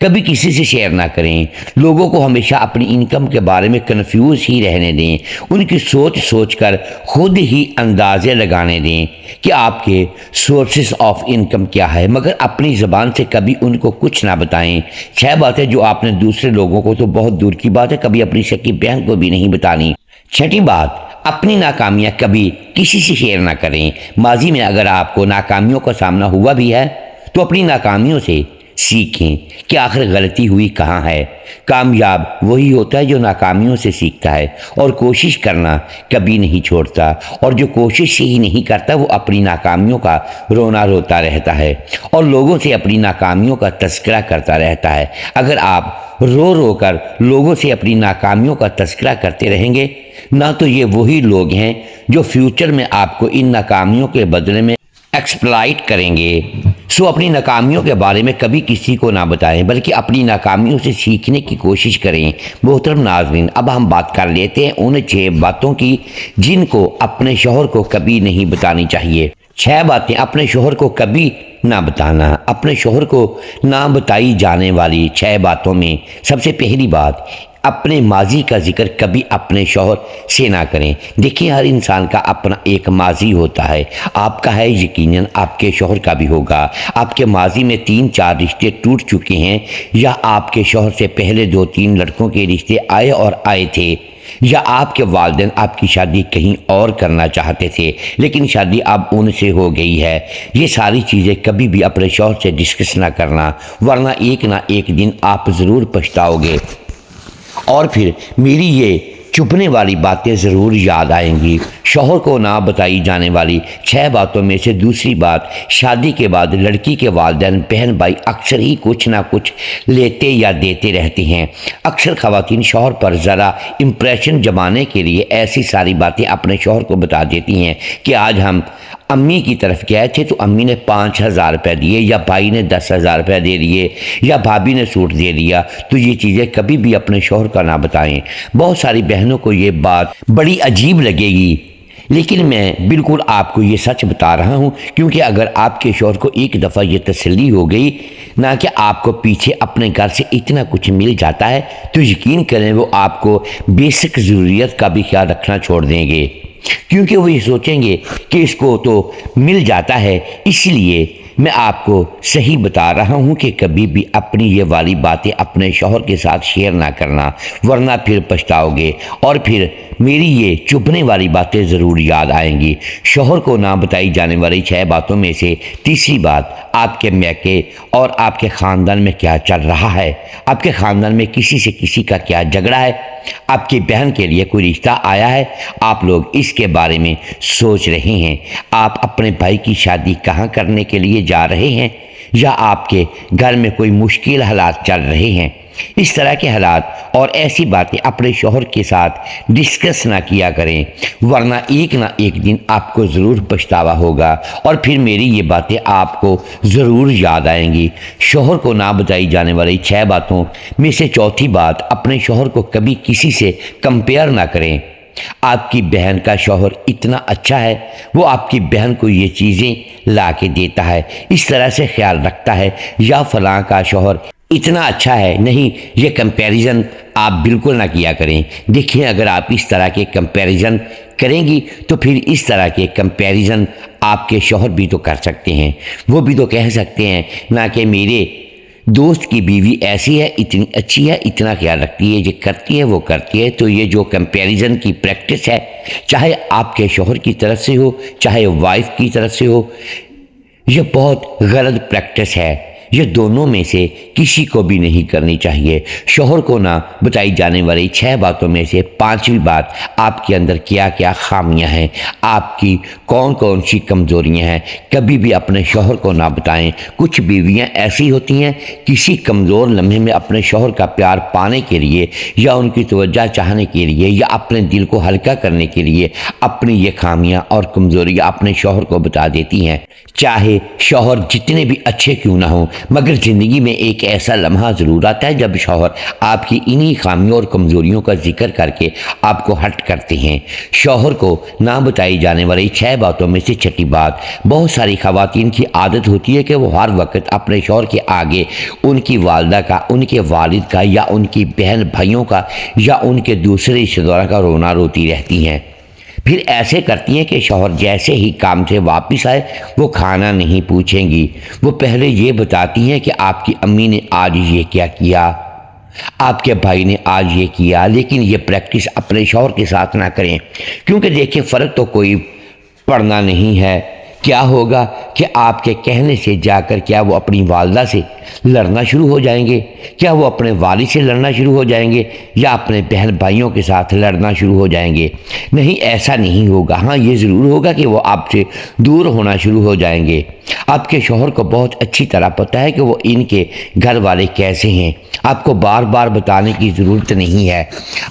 کبھی کسی سے شیئر نہ کریں۔ لوگوں کو ہمیشہ اپنی انکم کے بارے میں کنفیوز ہی رہنے دیں۔ ان کی سوچ سوچ کر خود ہی اندازے لگانے دیں کہ آپ کے سورسز آف انکم کیا ہے، مگر اپنی زبان سے کبھی ان کو کچھ نہ بتائیں۔ 6 باتیں جو آپ نے دوسرے لوگوں کو تو بہت دور کی بات ہے کبھی اپنی شکی بہن کو بھی نہیں بتانی۔ 6 بات، اپنی ناکامیاں کبھی کسی سے شیئر نہ کریں۔ ماضی میں اگر آپ کو ناکامیوں کا سامنا ہوا بھی ہے تو اپنی ناکامیوں سے سیکھیں کہ آخر غلطی ہوئی کہاں ہے۔ کامیاب وہی ہوتا ہے جو ناکامیوں سے سیکھتا ہے اور کوشش کرنا کبھی نہیں چھوڑتا، اور جو کوشش ہی نہیں کرتا وہ اپنی ناکامیوں کا رونا روتا رہتا ہے اور لوگوں سے اپنی ناکامیوں کا تذکرہ کرتا رہتا ہے۔ اگر آپ رو رو کر لوگوں سے اپنی ناکامیوں کا تذکرہ کرتے رہیں گے، نہ تو یہ وہی لوگ ہیں جو فیوچر میں آپ کو ان ناکامیوں کے بدلے میں ایکسپلائٹ کریں گے۔ سو اپنی ناکامیوں کے بارے میں کبھی کسی کو نہ بتائیں، بلکہ اپنی ناکامیوں سے سیکھنے کی کوشش کریں۔ محترم ناظرین، اب ہم بات کر لیتے ہیں ان 6 باتوں کی جن کو اپنے شوہر کو کبھی نہیں بتانی چاہیے۔ 6 باتیں اپنے شوہر کو کبھی نہ بتانا۔ اپنے شوہر کو نہ بتائی جانے والی 6 باتوں میں سب سے پہلی بات، اپنے ماضی کا ذکر کبھی اپنے شوہر سے نہ کریں۔ دیکھیں، ہر انسان کا اپنا ایک ماضی ہوتا ہے۔ آپ کا ہے، یقیناً آپ کے شوہر کا بھی ہوگا۔ آپ کے ماضی میں 3-4 رشتے ٹوٹ چکے ہیں، یا آپ کے شوہر سے پہلے 2-3 لڑکوں کے رشتے آئے تھے، یا آپ کے والدین آپ کی شادی کہیں اور کرنا چاہتے تھے لیکن شادی اب ان سے ہو گئی ہے۔ یہ ساری چیزیں کبھی بھی اپنے شوہر سے ڈسکس نہ کرنا، ورنہ ایک نہ ایک دن آپ ضرور پچھتاؤ گے۔ اور پھر میری یہ چپنے والی باتیں ضرور یاد آئیں گی۔ شوہر کو نہ بتائی جانے والی 6 باتوں میں سے دوسری بات، شادی کے بعد لڑکی کے والدین بہن بھائی اکثر ہی کچھ نہ کچھ لیتے یا دیتے رہتے ہیں۔ اکثر خواتین شوہر پر ذرا امپریشن جمانے کے لیے ایسی ساری باتیں اپنے شوہر کو بتا دیتی ہیں کہ آج ہم امی کی طرف گئے تھے تو امی نے 5,000 روپے دیے، یا بھائی نے 10,000 روپے دے دیے، یا بھابھی نے سوٹ دے دیا۔ تو یہ چیزیں کبھی بھی اپنے شوہر کا نہ بتائیں۔ بہت ساری بہنوں کو یہ بات بڑی عجیب لگے گی، لیکن میں بالکل آپ کو یہ سچ بتا رہا ہوں، کیونکہ اگر آپ کے شوہر کو ایک دفعہ یہ تسلی ہو گئی نہ کہ آپ کو پیچھے اپنے گھر سے اتنا کچھ مل جاتا ہے، تو یقین کریں وہ آپ کو بیسک ضروریت کا بھی خیال رکھنا چھوڑ دیں گے، کیونکہ وہ یہ سوچیں گے کہ اس کو تو مل جاتا ہے۔ اس لیے میں آپ کو صحیح بتا رہا ہوں کہ کبھی بھی اپنی یہ والی باتیں اپنے شوہر کے ساتھ شیئر نہ کرنا، ورنہ پھر پچھتاؤ گے۔ اور پھر میری یہ چبھنے والی باتیں ضرور یاد آئیں گی۔ شوہر کو نہ بتائی جانے والی 6 باتوں میں سے تیسری بات، آپ کے میکے اور آپ کے خاندان میں کیا چل رہا ہے۔ آپ کے خاندان میں کسی سے کسی کا کیا جھگڑا ہے، آپ کی بہن کے لیے کوئی رشتہ آیا ہے، آپ لوگ اس کے بارے میں سوچ رہے ہیں۔ آپ اپنے بھائی کی شادی کہاں کرنے کے لیے جا رہے ہیں، یا آپ کے گھر میں کوئی مشکل حالات چل رہے ہیں۔ اس طرح کے حالات اور ایسی باتیں اپنے شوہر کے ساتھ ڈسکس نہ کیا کریں، ورنہ ایک نہ ایک دن آپ کو ضرور پچھتاوا ہوگا، اور پھر میری یہ باتیں آپ کو ضرور یاد آئیں گی۔ شوہر کو نہ بتائی جانے والی 6 باتوں میں سے چوتھی بات، اپنے شوہر کو کبھی کسی سے کمپیئر نہ کریں۔ آپ کی بہن کا شوہر اتنا اچھا ہے، وہ آپ کی بہن کو یہ چیزیں لا کے دیتا ہے، اس طرح سے خیال رکھتا ہے، یا فلاں کا شوہر اتنا اچھا ہے۔ نہیں، یہ کمپیریزن آپ بالکل نہ کیا کریں۔ دیکھیں، اگر آپ اس طرح کے کمپیریزن کریں گی تو پھر اس طرح کے کمپیریزن آپ کے شوہر بھی تو کر سکتے ہیں۔ وہ بھی تو کہہ سکتے ہیں نہ کہ میرے دوست کی بیوی ایسی ہے، اتنی اچھی ہے، اتنا خیال رکھتی ہے، یہ کرتی ہے، وہ کرتی ہے۔ تو یہ جو کمپیریزن کی پریکٹس ہے، چاہے آپ کے شوہر کی طرف سے ہو، چاہے وائف کی طرف سے ہو، یہ بہت غلط پریکٹس ہے۔ یہ دونوں میں سے کسی کو بھی نہیں کرنی چاہیے۔ شوہر کو نہ بتائی جانے والی 6 باتوں میں سے 5ویں بات، آپ کے اندر کیا کیا خامیاں ہیں، آپ کی کون کون سی کمزوریاں ہیں، کبھی بھی اپنے شوہر کو نہ بتائیں۔ کچھ بیویاں ایسی ہوتی ہیں، کسی کمزور لمحے میں اپنے شوہر کا پیار پانے کے لیے، یا ان کی توجہ چاہنے کے لیے، یا اپنے دل کو ہلکا کرنے کے لیے اپنی یہ خامیاں اور کمزوریاں اپنے شوہر کو بتا دیتی ہیں۔ چاہے شوہر جتنے بھی اچھے کیوں نہ ہوں، مگر زندگی میں ایک ایسا لمحہ ضرور آتا ہے جب شوہر آپ کی انہی خامیوں اور کمزوریوں کا ذکر کر کے آپ کو ہرٹ کرتے ہیں۔ شوہر کو نہ بتائی جانے والی 6 باتوں میں سے چھٹی بات، بہت ساری خواتین کی عادت ہوتی ہے کہ وہ ہر وقت اپنے شوہر کے آگے ان کی والدہ کا، ان کے والد کا، یا ان کی بہن بھائیوں کا، یا ان کے دوسرے رشتہ داروں کا رونا روتی رہتی ہیں۔ پھر ایسے کرتی ہیں کہ شوہر جیسے ہی کام سے واپس آئے وہ کھانا نہیں پوچھیں گی، وہ پہلے یہ بتاتی ہیں کہ آپ کی امی نے آج یہ کیا کیا، آپ کے بھائی نے آج یہ کیا۔ لیکن یہ پریکٹس اپنے شوہر کے ساتھ نہ کریں، کیونکہ دیکھیں فرق تو کوئی پڑنا نہیں ہے۔ کیا ہوگا کہ آپ کے کہنے سے جا کر کیا وہ اپنی والدہ سے لڑنا شروع ہو جائیں گے، کیا وہ اپنے والد سے لڑنا شروع ہو جائیں گے، یا اپنے بہن بھائیوں کے ساتھ لڑنا شروع ہو جائیں گے؟ نہیں، ایسا نہیں ہوگا۔ ہاں، یہ ضرور ہوگا کہ وہ آپ سے دور ہونا شروع ہو جائیں گے۔ آپ کے شوہر کو بہت اچھی طرح پتہ ہے کہ وہ ان کے گھر والے کیسے ہیں، آپ کو بار بار بتانے کی ضرورت نہیں ہے۔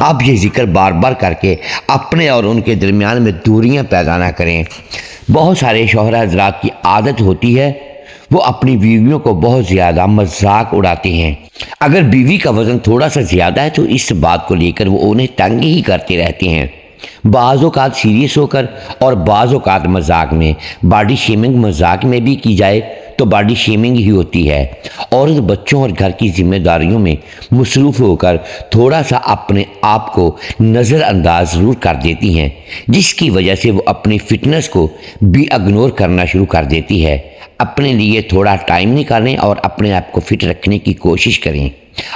آپ یہ ذکر بار بار کر کے اپنے اور ان کے درمیان میں دوریاں پیدا نہ کریں۔ بہت سارے شوہر حضرات کی عادت ہوتی ہے وہ اپنی بیویوں کو بہت زیادہ مذاق اڑاتے ہیں۔ اگر بیوی کا وزن تھوڑا سا زیادہ ہے تو اس بات کو لے کر وہ انہیں تنگ ہی کرتے رہتے ہیں، بعض اوقات سیریس ہو کر اور بعض اوقات مذاق میں۔ باڈی شیمنگ مذاق میں بھی کی جائے تو باڈی شیمنگ ہی ہوتی ہے۔ عورت بچوں اور گھر کی ذمہ داریوں میں مصروف ہو کر تھوڑا سا اپنے آپ کو نظر انداز ضرور کر دیتی ہیں، جس کی وجہ سے وہ اپنی فٹنس کو بھی اگنور کرنا شروع کر دیتی ہے۔ اپنے لیے تھوڑا ٹائم نکالیں اور اپنے آپ کو فٹ رکھنے کی کوشش کریں،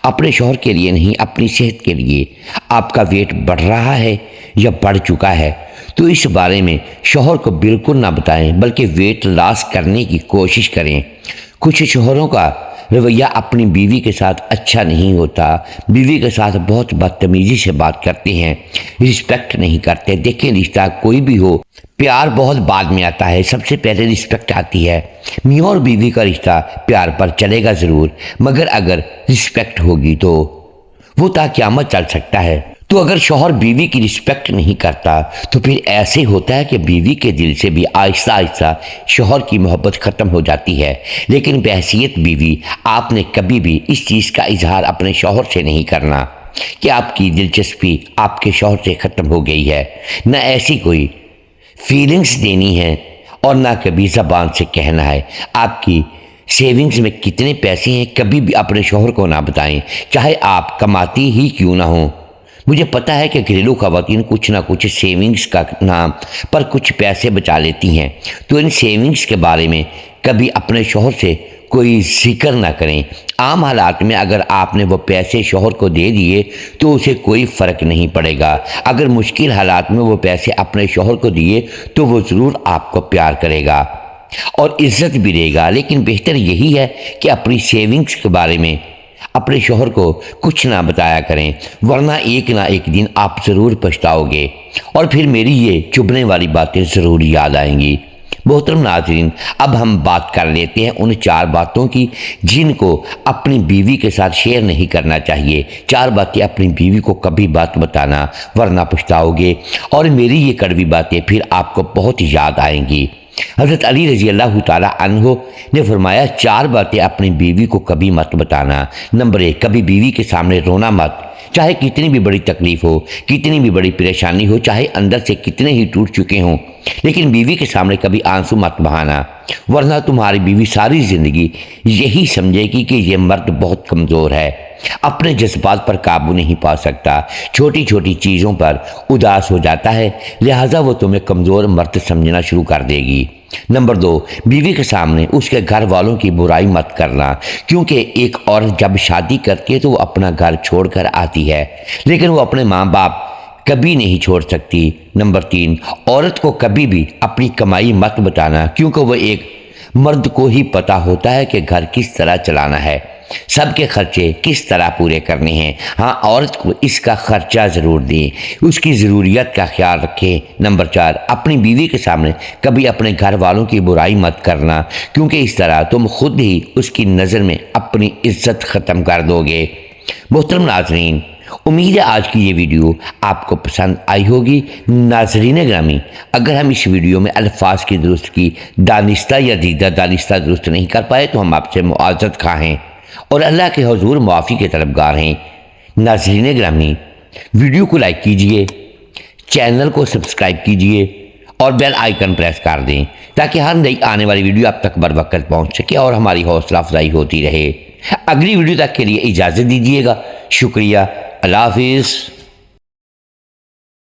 اپنے شوہر کے لیے نہیں، اپنی صحت کے لیے۔ آپ کا ویٹ بڑھ رہا ہے یا بڑھ چکا ہے تو اس بارے میں شوہر کو بالکل نہ بتائیں، بلکہ ویٹ لاس کرنے کی کوشش کریں۔ کچھ شوہروں کا رویہ اپنی بیوی کے ساتھ اچھا نہیں ہوتا، بیوی کے ساتھ بہت بدتمیزی سے بات کرتے ہیں، رسپیکٹ نہیں کرتے۔ دیکھیں، رشتہ کوئی بھی ہو، پیار بہت بعد میں آتا ہے، سب سے پہلے رسپیکٹ آتی ہے۔ میاں اور بیوی کا رشتہ پیار پر چلے گا ضرور، مگر اگر رسپیکٹ ہوگی تو وہ تا قیامت چل سکتا ہے۔ تو اگر شوہر بیوی کی رسپیکٹ نہیں کرتا تو پھر ایسے ہوتا ہے کہ بیوی کے دل سے بھی آہستہ آہستہ شوہر کی محبت ختم ہو جاتی ہے۔ لیکن بحیثیت بیوی آپ نے کبھی بھی اس چیز کا اظہار اپنے شوہر سے نہیں کرنا کہ آپ کی دلچسپی آپ کے شوہر سے ختم ہو گئی ہے، نہ ایسی کوئی فیلنگز دینی ہے اور نہ کبھی زبان سے کہنا ہے۔ آپ کی سیونگز میں کتنے پیسے ہیں کبھی بھی اپنے شوہر کو نہ بتائیں، چاہے آپ کماتی ہی کیوں نہ ہوں۔ مجھے پتہ ہے کہ گھریلو خواتین کچھ نہ کچھ سیونگز کا نام پر کچھ پیسے بچا لیتی ہیں، تو ان سیونگز کے بارے میں کبھی اپنے شوہر سے کوئی ذکر نہ کریں۔ عام حالات میں اگر آپ نے وہ پیسے شوہر کو دے دیے تو اسے کوئی فرق نہیں پڑے گا۔ اگر مشکل حالات میں وہ پیسے اپنے شوہر کو دیے تو وہ ضرور آپ کو پیار کرے گا اور عزت بھی دے گا۔ لیکن بہتر یہی ہے کہ اپنی سیونگز کے بارے میں اپنے شوہر کو کچھ نہ بتایا کریں، ورنہ ایک نہ ایک دن آپ ضرور پچھتاؤ گے اور پھر میری یہ چبھنے والی باتیں ضرور یاد آئیں گی۔ محترم ناظرین، اب ہم بات کر لیتے ہیں ان 4 باتوں کی جن کو اپنی بیوی کے ساتھ شیئر نہیں کرنا چاہیے۔ 4 باتیں اپنی بیوی کو کبھی بات بتانا، ورنہ پچھتاؤ گے اور میری یہ کڑوی باتیں پھر آپ کو بہت یاد آئیں گی۔ حضرت علی رضی اللہ تعالیٰ عنہ نے فرمایا 4 باتیں اپنی بیوی کو کبھی مت بتانا۔ نمبر 1، کبھی بیوی کے سامنے رونا مت، چاہے کتنی بھی بڑی تکلیف ہو، کتنی بھی بڑی پریشانی ہو، چاہے اندر سے کتنے ہی ٹوٹ چکے ہوں، لیکن بیوی کے سامنے کبھی آنسو مت بہانا، ورنہ تمہاری بیوی ساری زندگی یہی سمجھے گی کہ یہ مرد بہت کمزور ہے، اپنے جذبات پر قابو نہیں پا سکتا، چھوٹی چھوٹی چیزوں پر اداس ہو جاتا ہے، لہٰذا وہ تمہیں کمزور مرد سمجھنا شروع کر دے گی۔ نمبر 2، بیوی کے سامنے اس کے گھر والوں کی برائی مت کرنا، کیونکہ ایک عورت جب شادی کرتی ہے تو وہ اپنا گھر چھوڑ کر آتی ہے، لیکن وہ اپنے ماں باپ کبھی نہیں چھوڑ سکتی۔ نمبر 3، عورت کو کبھی بھی اپنی کمائی مت بتانا، کیونکہ وہ ایک مرد کو ہی پتہ ہوتا ہے کہ گھر کس طرح چلانا ہے، سب کے خرچے کس طرح پورے کرنے ہیں۔ ہاں، عورت کو اس کا خرچہ ضرور دیں، اس کی ضروریات کا خیال رکھیں۔ نمبر 4، اپنی بیوی کے سامنے کبھی اپنے گھر والوں کی برائی مت کرنا، کیونکہ اس طرح تم خود ہی اس کی نظر میں اپنی عزت ختم کر دو گے۔ محترم ناظرین، امید ہے آج کی یہ ویڈیو آپ کو پسند آئی ہوگی۔ ناظرین گرامی، اگر ہم اس ویڈیو میں الفاظ کی درست کی دانستہ یا دیدہ دانستہ درست نہیں کر پائے تو ہم آپ سے معذرت خواہ ہیں اور اللہ کے حضور معافی کے طلبگار ہیں۔ ناظرین گرامی، ویڈیو کو لائک کیجئے، چینل کو سبسکرائب کیجئے اور بیل آئیکن پریس کر دیں تاکہ ہر نئی آنے والی ویڈیو آپ تک بروقت پہنچ سکے اور ہماری حوصلہ افزائی ہوتی رہے۔ اگلی ویڈیو تک کے لیے اجازت دیجیے گا۔ شکریہ۔ اللہ حافظ۔